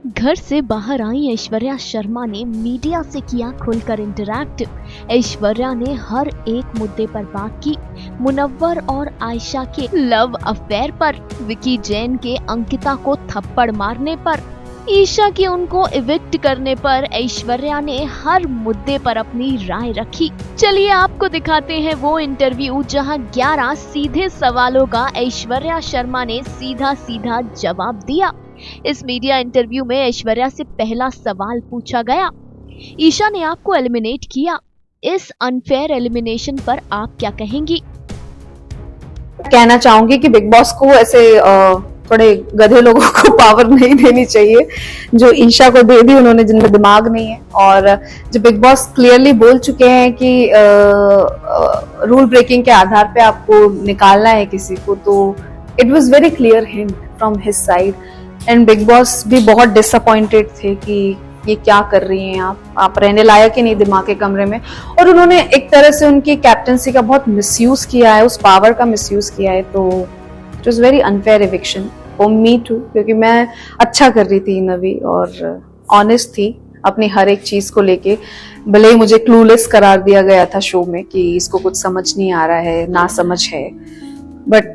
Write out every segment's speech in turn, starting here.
घर से बाहर आई ऐश्वर्या शर्मा ने मीडिया से किया खुलकर इंटरैक्ट। ऐश्वर्या ने हर एक मुद्दे पर बात की। मुनव्वर और आयशा के लव अफेयर पर, विकी जैन के अंकिता को थप्पड़ मारने पर, ईशा की उनको इविक्ट करने पर ऐश्वर्या ने हर मुद्दे पर अपनी राय रखी। चलिए आपको दिखाते हैं वो इंटरव्यू जहां 11 सीधे सवालों का ऐश्वर्या शर्मा ने सीधा सीधा जवाब दिया। इस मीडिया इंटरव्यू में ऐश्वर्या से पहला सवाल पूछा गया, ईशा ने आपको एलिमिनेट किया, इस अनफेयर एलिमिनेशन पर आप क्या कहेंगी? कहना चाहूंगी कि बिग बॉस को ऐसे थोड़े गधे लोगों को पावर नहीं देनी चाहिए जो ईशा को दे दी उन्होंने, जिनमें दिमाग नहीं है। और जो बिग बॉस क्लियरली बोल चुके हैं कि रूल ब्रेकिंग के आधार पे आपको निकालना है किसी को, तो it was very clear hint from his side. And big boss भी बहुत डिसअपॉइंटेड थे कि ये क्या कर रही हैं आप रहने लायक ही नहीं दिमाग के कमरे में। और उन्होंने एक तरह से उनकी कैप्टनसी का बहुत मिसयूज किया है, उस पावर का मिसयूज किया है। तो it was very unfair eviction for me too, क्योंकि मैं अच्छा कर रही थी नवी और ऑनेस्ट थी अपनी हर एक चीज को लेके। भले ही मुझे क्लूलेस करार दिया गया था शो में कि इसको कुछ समझ नहीं आ रहा है, ना समझ है, बट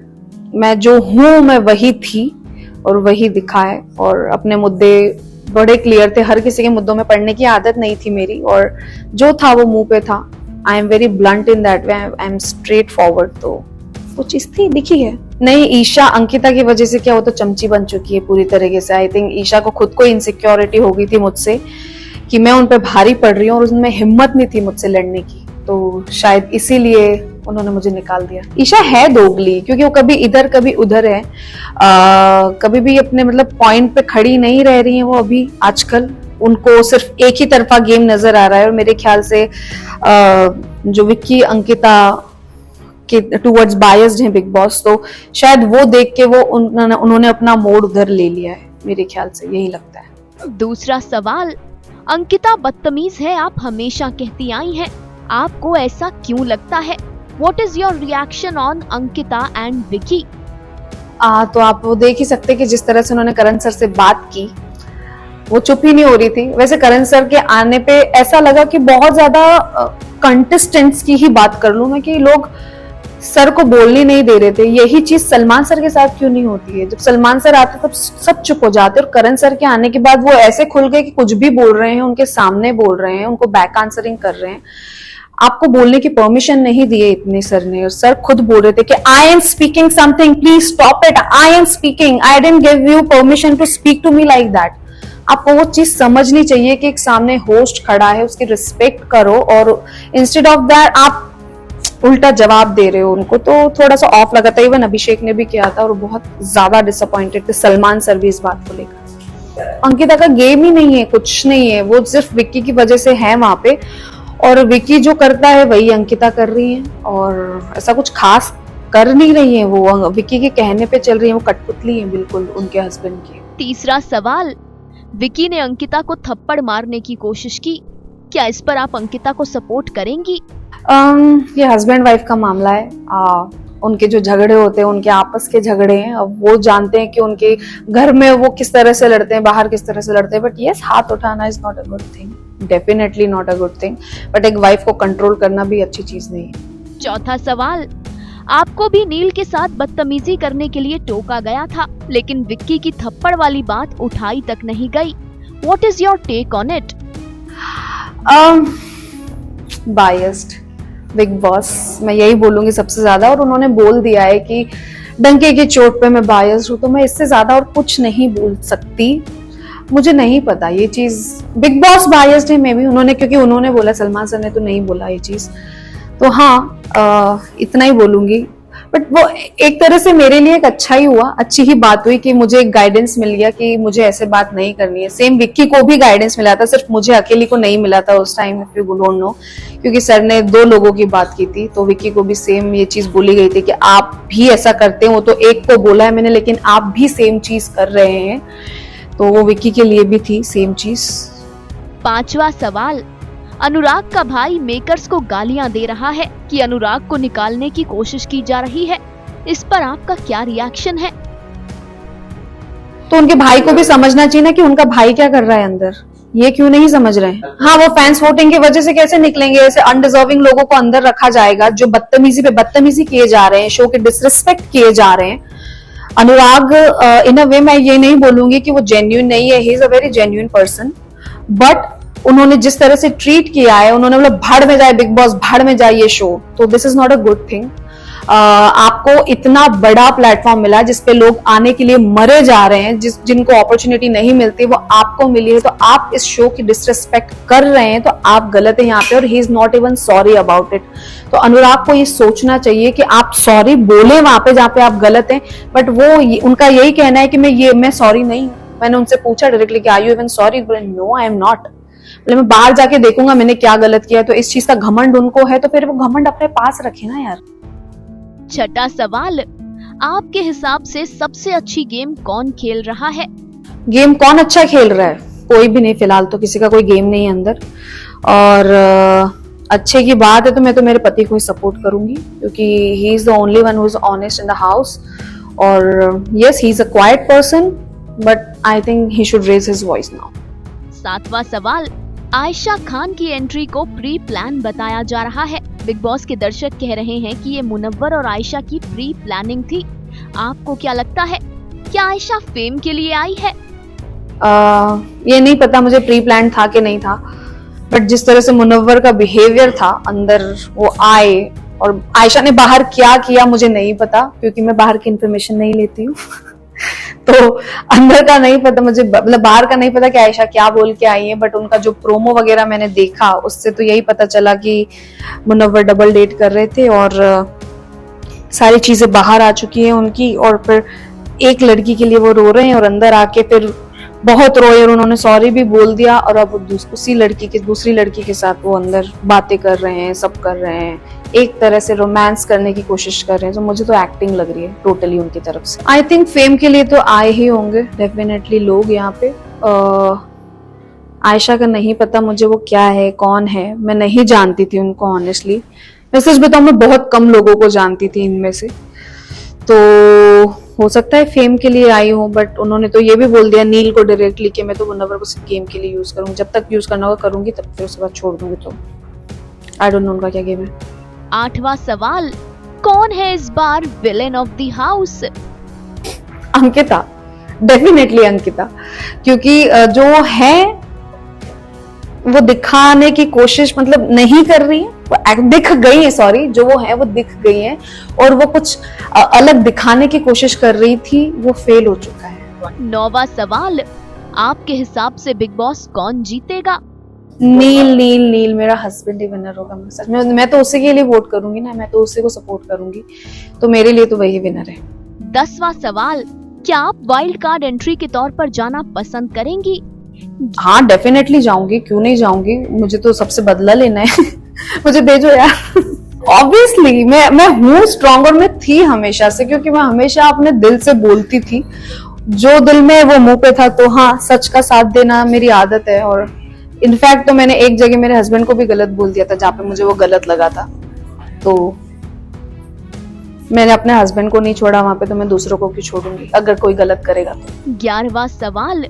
मैं जो हूं मैं वही थी और वही दिखा है। और अपने मुद्दे बड़े क्लियर थे, हर किसी के मुद्दों में पढ़ने की आदत नहीं थी मेरी, और जो था वो मुंह पे था। I am very blunt in that way, I am straight forward. तो वो चीज थी, दिखी है। नहीं, ईशा अंकिता की वजह से क्या, वो तो चमची बन चुकी है पूरी तरीके से। आई थिंक ईशा को खुद को इनसिक्योरिटी हो गई थी मुझसे कि मैं उन पे भारी पड़ रही हूँ और उनमें हिम्मत नहीं थी मुझसे लड़ने की, तो शायद इसीलिए उन्होंने मुझे निकाल दिया। ईशा है दोगली, क्योंकि वो कभी इधर कभी उधर है, कभी भी अपने मतलब पॉइंट पे खड़ी नहीं रह रही है वो अभी आजकल। उनको सिर्फ एक ही तरफा गेम नजर आ रहा है। और मेरे ख्याल से जो विक्की अंकिता के टूवर्ड्स बायस्ड है बिग बॉस, तो शायद वो देख के वो उन्होंने अपना मोड़ उधर ले लिया है, मेरे ख्याल से यही लगता है। दूसरा सवाल, अंकिता बदतमीज है, आप हमेशा कहती आई हैं, आपको ऐसा क्यों लगता है? What is your reaction on Ankita and Vicky? तो आप वो देख ही सकते कि जिस तरह से उन्होंने करण सर से बात की, वो चुप ही नहीं हो रही थी। वैसे करण सर के आने पे ऐसा लगा कि बहुत ज्यादा कंटेस्टेंट्स की ही बात कर लूं मैं, कि लोग सर को बोलने नहीं दे रहे थे। यही चीज सलमान सर के साथ क्यों नहीं होती है? जब सलमान सर आते तब सब चुप हो जाते, और करण सर के आने के बाद वो ऐसे खुल गए कि कुछ भी बोल रहे हैं, उनके सामने बोल रहे हैं, उनको बैक आंसरिंग कर रहे हैं। आपको बोलने की परमिशन नहीं दी है इतने सर ने, और सर खुद बोल रहे थे कि I am speaking something, please stop it, I am speaking, I didn't give you permission to speak to me like that. आपको वो चीज समझनी चाहिए कि एक सामने होस्ट खड़ा है, उसकी रिस्पेक्ट करो, और इंस्टेड ऑफ दैट आप उल्टा जवाब दे रहे हो उनको। तो थोड़ा सा ऑफ लगा था। इवन अभिषेक ने भी किया था और बहुत ज्यादा डिसअपॉइंटेड थे सलमान सर भी इस बात को लेकर। अंकिता का गेम ही नहीं है, कुछ नहीं है, वो सिर्फ विक्की की वजह से है वहां पे, और विक्की जो करता है वही अंकिता कर रही है, और ऐसा कुछ खास कर नहीं रही है। वो विक्की के कहने पे चल रही है, वो कठपुतली है बिल्कुल उनके हस्बैंड की। तीसरा सवाल, विक्की ने अंकिता को थप्पड़ मारने की कोशिश की, क्या इस पर आप अंकिता को सपोर्ट करेंगी? ये हस्बैंड वाइफ का मामला है। उनके जो झगड़े होते हैं उनके आपस के झगड़े हैं। अब वो जानते हैं कि उनके घर में वो किस तरह से लड़ते हैं, बाहर किस तरह से लड़ते हैं। बट यस, हाथ उठाना is not a good thing, definitely not a good thing. But एक वाइफ को कंट्रोल करना भी अच्छी चीज नहीं है। चौथा सवाल, आपको भी नील के साथ बदतमीजी करने के लिए टोका गया था, लेकिन विक्की की थप्पड़ वाली बात उठाई तक नहीं गई। What is your take on it? Biased Bigg Boss, मैं यही बोलूंगी सबसे ज्यादा। और उन्होंने बोल दिया है कि डंके की चोट पे मैं बायस्ड हूं, तो मैं इससे ज्यादा और कुछ नहीं बोल सकती। मुझे नहीं पता ये चीज, बिग बॉस बायस्ड है मे बी उन्होंने, क्योंकि उन्होंने बोला, सलमान सर ने तो नहीं बोला ये चीज। तो हाँ, इतना ही बोलूंगी। बट वो एक तरह से मेरे लिए एक अच्छा ही हुआ, अच्छी ही बात हुई कि मुझे एक गाइडेंस मिल गया कि मुझे ऐसे बात नहीं करनी है। सेम विक्की को भी गाइडेंस मिला था, सिर्फ मुझे अकेली को नहीं मिला था उस time, if you don't know, क्योंकि सर ने 2 लोगों की बात की थी। तो विक्की को भी सेम ये चीज बोली गई थी कि आप भी ऐसा करते हो। तो एक को बोला है मैंने, लेकिन आप भी सेम चीज कर रहे हैं, तो वो विक्की के लिए भी थी सेम चीज। पांचवा सवाल, अनुराग का भाई मेकर्स को गालियां दे रहा है कि अनुराग को निकालने की कोशिश की जा रही है, इस पर आपका क्या रिएक्शन है? तो उनके भाई को भी समझना चाहिए ना कि उनका भाई क्या कर रहा है अंदर, ये क्यों नहीं समझ रहे हैं। हाँ, वो फैंस वोटिंग की वजह से कैसे निकलेंगे, ऐसे अनडिजर्विंग लोगों को अंदर रखा जाएगा जो बदतमीजी पे बदतमीजी किए जा रहे हैं, शो के डिसरिस्पेक्ट किए जा रहे हैं। अनुराग इन अ वे मैं ये नहीं बोलूंगी कि वो जेन्युइन नहीं है, ही is a very genuine person, but उन्होंने जिस तरह से ट्रीट किया है, उन्होंने बोला भाड़ में जाए बिग बॉस, भाड़ में जाए ये शो, तो this is not a good thing. आपको इतना बड़ा प्लेटफॉर्म मिला जिसपे लोग आने के लिए मरे जा रहे हैं, जिनको अपॉर्चुनिटी नहीं मिलती वो आपको मिली है, तो आप इस शो की डिसरिस्पेक्ट कर रहे हैं, तो आप गलत है यहाँ पे, और he is not even sorry about it. तो अनुराग को ये सोचना चाहिए कि आप सॉरी बोले वहां पे जहाँ पे आप गलत हैं, बट वो उनका यही कहना है कि मैं सॉरी नहीं हूँ। मैंने उनसे पूछा डायरेक्टली कि are you even sorry, no I am not, मैं बाहर जाके देखूंगा मैंने क्या गलत किया। तो इस चीज का घमंड उनको है, तो फिर वो घमंड अपने पास रखे ना यार। छठा सवाल, आपके हिसाब से सबसे अच्छी गेम कौन खेल रहा है? गेम कौन अच्छा खेल रहा है? कोई भी नहीं, फिलहाल तो किसी का कोई गेम नहीं है अंदर। और अच्छे की बात है तो मैं तो मेरे पति को ही सपोर्ट करूंगी, क्योंकि he is the only one who is honest in the house. और yes, he is a quiet person, but I think he should raise his voice now. सातवां सवाल, आयशा खान की एंट्री को प्री प्लान बताया जा रहा है। बिग बॉस के दर्शक कह रहे हैं कि ये मुनव्वर और आयशा की प्री प्लानिंग थी। आपको क्या लगता है, क्या आयशा फेम के लिए आई है? ये नहीं पता मुझे प्री प्लान था कि नहीं था, बट जिस तरह से मुनव्वर का बिहेवियर था अंदर, वो आए, और आयशा ने बाहर क्या किया मुझे नहीं पता, क्योंकि मैं बाहर की इंफॉर्मेशन नहीं लेती हूँ तो अंदर का नहीं पता मुझे, मतलब बाहर का नहीं पता कि आयशा क्या बोल के आई है, बट उनका जो प्रोमो वगैरह मैंने देखा उससे तो यही पता चला कि मुनव्वर डबल डेट कर रहे थे, और सारी चीजें बाहर आ चुकी हैं उनकी, और फिर एक लड़की के लिए वो रो रहे हैं, और अंदर आके फिर बहुत रोए, और उन्होंने सॉरी भी बोल दिया, और अब उसी लड़की के दूसरी लड़की के साथ वो अंदर बातें कर रहे हैं, सब कर रहे हैं, एक तरह से रोमांस करने की कोशिश कर रहे हैं। तो मुझे तो एक्टिंग लग रही है टोटली उनकी तरफ से। आई थिंक फेम के लिए तो आए ही होंगे डेफिनेटली लोग यहाँ पे। आयशा का नहीं पता मुझे वो क्या है, कौन है, मैं नहीं जानती थी उनको ऑनेस्टली। मैं सच बताऊं, मैं बहुत कम लोगों को जानती थी इनमें से, तो हो सकता है फेम के लिए आई हूँ, बट उन्होंने तो ये भी बोल दिया नील को डायरेक्टली कि मैं तो मुनव्वर को सिर्फ गेम के लिए यूज करूंगी, जब तक यूज करना होगा करूंगी, तब फिर उसके बाद छोड़ दूंगी। तो आई डोंट नो उनका क्या गेम है। आठवां सवाल, कौन है इस बार villain of the house? Ankita, definitely Ankita, क्योंकि जो है वो दिखाने की कोशिश मतलब नहीं कर रही है, वो दिख गई है, सॉरी, जो वो है वो दिख गई है, और वो कुछ अलग दिखाने की कोशिश कर रही थी, वो फेल हो चुका है। नौवां सवाल, आपके हिसाब से बिग बॉस कौन जीतेगा? नील मेरा हस्बैंड ही विनर होगा। मैं तो उसी के लिए वोट करूंगी ना, मैं तो उसी को सपोर्ट करूंगी, तो मेरे लिए तो वही विनर है। 10वां सवाल, क्या आप वाइल्ड कार्ड एंट्री के तौर पर जाना पसंद करेंगी? हाँ, डेफिनेटली जाऊंगी, क्यों नहीं जाऊंगी, मुझे तो सबसे बदला लेना है मुझे भेजो यार ऑब्वियसली मैं हूँ स्ट्रॉन्ग, और मैं थी हमेशा से, क्योंकि मैं हमेशा अपने दिल से बोलती थी, जो दिल में वो मुंह पे था। तो हाँ, सच का साथ देना मेरी आदत है, और इनफैक्ट तो मैंने एक जगह मेरे हस्बैंड को भी गलत बोल दिया था, जहाँ पे मुझे वो गलत लगा था, तो मैंने अपने हस्बैंड को नहीं छोड़ा वहां पे, तो मैं दूसरों को क्यों छोड़ूंगी अगर कोई गलत करेगा तो। 11वां सवाल,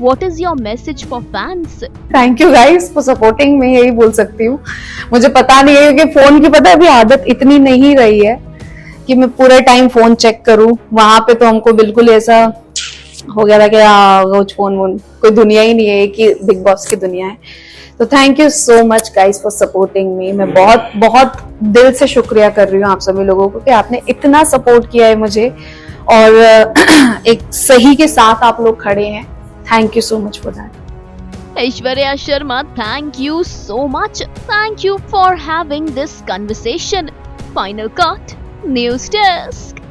What is your message for fans? Thank you guys for supporting, मैं यही बोल सकती हूँ। मुझे पता नहीं है, क्योंकि फोन की पता है अभी आदत इतनी नहीं रही है कि मैं पूरे टाइम फोन चेक करूँ। वहां पे तो हमको बिल्कुल ऐसा हो गया था कि वो फोन कोई दुनिया ही नहीं है, कि बिग बॉस की दुनिया है। तो thank you so much guys for supporting me. मैं बहुत बहुत दिल से शुक्रिया कर रही हूँ आप सभी लोगों को कि आपने इतना सपोर्ट किया है मुझे, और एक सही के साथ आप लोग खड़े हैं। Thank you so much for that. Aishwarya Sharma, thank you so much. Thank you for having this conversation. Final cut, News Desk.